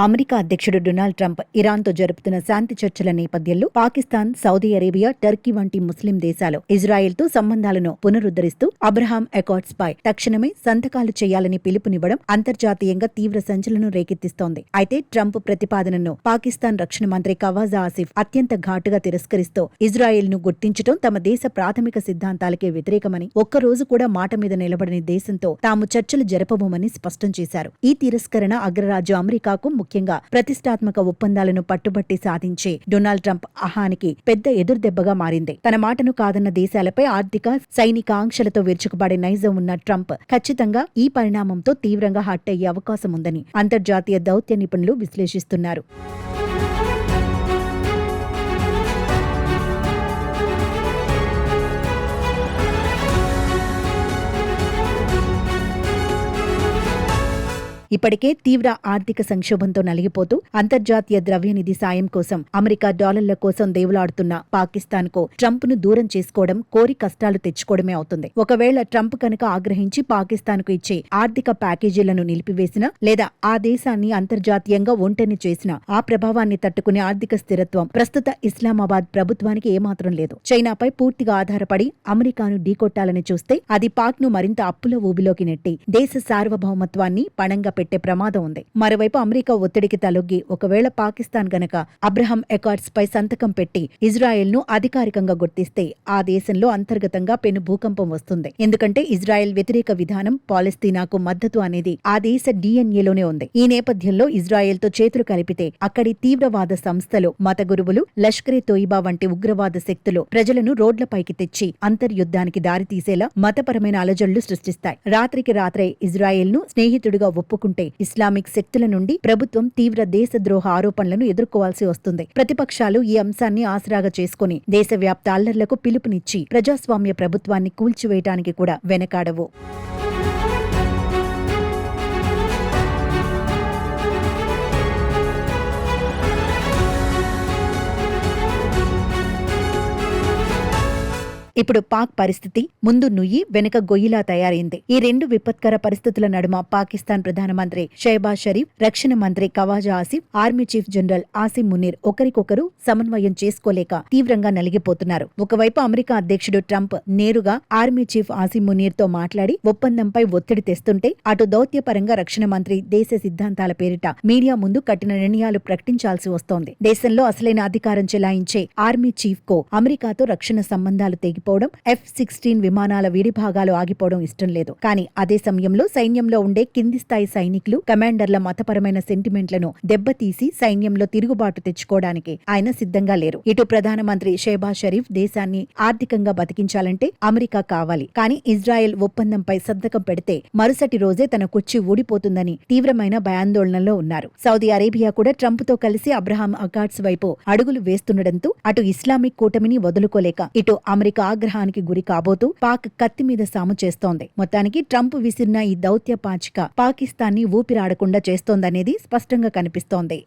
America అధ్యక్షుడు Donald Trump ఇరాన్తో జరుపుతున్న శాంతి చర్చల నేపథ్యంలో పాకిస్తాన్, సౌదీ అరేబియా, టర్కీ వంటి ముస్లిం దేశాలు ఇజ్రాయెల్తో సంబంధాలను పునరుద్ధరిస్తూ అబ్రహాం అకార్డ్స్ పై తక్షణమే సంతకాలు చేయాలని పిలుపునివ్వడం అంతర్జాతీయంగా తీవ్ర సంచలనం రేకెత్తిస్తోంది. అయితే ట్రంప్ ప్రతిపాదనను పాకిస్తాన్ రక్షణ మంత్రి ఖవాజా ఆసిఫ్ అత్యంత ఘాటుగా తిరస్కరిస్తూ ఇజ్రాయెల్ను గుర్తించడం తమ దేశ ప్రాథమిక సిద్ధాంతాలకే వ్యతిరేకమని, ఒక్కరోజు కూడా మాట మీద నిలబడని దేశంతో తాము చర్చలు జరపబోమని స్పష్టం చేశారు. ఈ తిరస్కరణ అగ్రరాజ్యం అమెరికాకు ముఖ్యంగా ప్రతిష్టాత్మక ఒప్పందాలను పట్టుబట్టి సాధించే డొనాల్డ్ ట్రంప్ ఆహానికి పెద్ద ఎదురుదెబ్బగా మారింది. తన మాటను కాదన్న దేశాలపై ఆర్థిక, సైనిక ఆంక్షలతో విరుచుకుపడే నైజం ఉన్న ట్రంప్ ఖచ్చితంగా ఈ పరిణామంతో తీవ్రంగా హర్ట్ అయ్యే అవకాశం ఉందని అంతర్జాతీయ దౌత్య నిపుణులు విశ్లేషిస్తున్నారు. ఇప్పటికే తీవ్ర ఆర్థిక సంక్షోభంతో నలిగిపోతూ అంతర్జాతీయ ద్రవ్యనిధి సాయం కోసం అమెరికా డాలర్ల కోసం దేవులాడుతున్న పాకిస్తాన్ కు ట్రంప్ ను దూరం చేసుకోవడం కోరి కష్టాలు తెచ్చుకోవడమే అవుతుంది. ఒకవేళ ట్రంప్ కనుక ఆగ్రహించి పాకిస్తాన్ కు ఇచ్చే ఆర్థిక ప్యాకేజీలను నిలిపివేసినా లేదా ఆ దేశాన్ని అంతర్జాతీయంగా ఒంటరిని చేసినా ఆ ప్రభావాన్ని తట్టుకునే ఆర్థిక స్థిరత్వం ప్రస్తుత ఇస్లామాబాద్ ప్రభుత్వానికి ఏమాత్రం లేదు. చైనాపై పూర్తిగా ఆధారపడి అమెరికాను ఢీకొట్టాలని చూస్తే అది పాక్ ను మరింత అప్పుల ఊబిలోకి నెట్టి దేశ సార్వభౌమత్వాన్ని పణంగా పెట్టే ప్రమాదం ఉంది. మరోవైపు అమెరికా ఒత్తిడికి తలొగ్గి ఒకవేళ పాకిస్తాన్ గనక అబ్రహాం అకార్డ్స్ పై సంతకం పెట్టి ఇజ్రాయెల్ ను అధికారికంగా గుర్తిస్తే ఆ దేశంలో అంతర్గతంగా పెను భూకంపం వస్తుంది. ఎందుకంటే ఇజ్రాయెల్ వ్యతిరేక విధానం, పాలస్తీనాకు మద్దతు అనేది ఆ దేశ డిఎన్ఏలోనే ఉంది. ఈ నేపథ్యంలో ఇజ్రాయెల్ తో చేతులు కలిపితే అక్కడి తీవ్రవాద సంస్థలు, మత గురువులు, లష్కరే తోయిబా వంటి ఉగ్రవాద శక్తులు ప్రజలను రోడ్లపైకి తెచ్చి అంతర్యుద్ధానికి దారితీసేలా మతపరమైన అలజడులు సృష్టిస్తాయి. రాత్రికి రాత్రే ఇజ్రాయెల్ ను స్నేహితుడిగా ఒప్పుకుంటే ఇస్లామిక్ శక్తుల నుండి ప్రభుత్వం తీవ్ర దేశద్రోహ ఆరోపణలను ఎదుర్కోవాల్సి వస్తుంది. ప్రతిపక్షాలు ఈ అంశాన్ని ఆసరాగా చేసుకుని దేశవ్యాప్త అల్లర్లకు పిలుపునిచ్చి ప్రజాస్వామ్య ప్రభుత్వాన్ని కూల్చివేయడానికి కూడా వెనకాడవు. ఇప్పుడు పాక్ పరిస్థితి ముందు నుయ్యి వెనుక గొయ్యిలా తయారైంది. ఈ రెండు విపత్కర పరిస్థితుల నడుమ పాకిస్తాన్ ప్రధానమంత్రి షెహబాజ్ షరీఫ్, రక్షణ మంత్రి Khawaja Asif, army chief general Asim Munir ఒకరికొకరు సమన్వయం చేసుకోలేక తీవ్రంగా నలిగిపోతున్నారు. ఒకవైపు అమెరికా అధ్యక్షుడు ట్రంప్ నేరుగా ఆర్మీ చీఫ్ ఆసిమ్ మునీర్ తో మాట్లాడి ఒప్పందంపై ఒత్తిడి తెస్తుంటే, అటు దౌత్యపరంగా రక్షణ మంత్రి దేశ సిద్ధాంతాల పేరిట మీడియా ముందు కఠిన నిర్ణయాలు ప్రకటించాల్సి వస్తోంది. దేశంలో అసలైన అధికారం చెలాయించే ఆర్మీ చీఫ్ కు అమెరికాతో రక్షణ సంబంధాలు తెగిపోవడం, F-16 విమానాల విడిభాగాలు ఆగిపోవడం ఇష్టం లేదు. కానీ అదే సమయంలో సైన్యంలో ఉండే కింది స్థాయి సైనికులు, కమాండర్ల మతపరమైన సెంటిమెంట్లను దెబ్బతీసి సైన్యంలో తిరుగుబాటు తెచ్చుకోవడానికి ఆయన సిద్ధంగా లేరు. ఇటు ప్రధానమంత్రి షెహబాజ్ షరీఫ్ దేశాన్ని ఆర్థికంగా బతికించాలంటే అమెరికా కావాలి. కానీ ఇజ్రాయెల్ ఒప్పందంపై సంతకం పెడితే మరుసటి రోజే తన కుర్చీ ఊడిపోతుందని తీవ్రమైన భయాందోళనలో ఉన్నారు. సౌదీ అరేబియా కూడా ట్రంప్ తో కలిసి అబ్రహాం అకార్డ్స్ వైపు అడుగులు వేస్తుండటంతో అటు ఇస్లామిక్ కూటమిని వదులుకోలేక ఇటు అమెరికా ఆగ్రహానికి గురి కాబోతూ పాక్ కత్తి మీద సాము చేస్తోంది. మొత్తానికి ట్రంప్ విసిరిన ఈ దౌత్య పాచిక పాకిస్తాన్ని ఊపిరాడకుండా చేస్తోందనేది స్పష్టంగా కనిపిస్తోంది.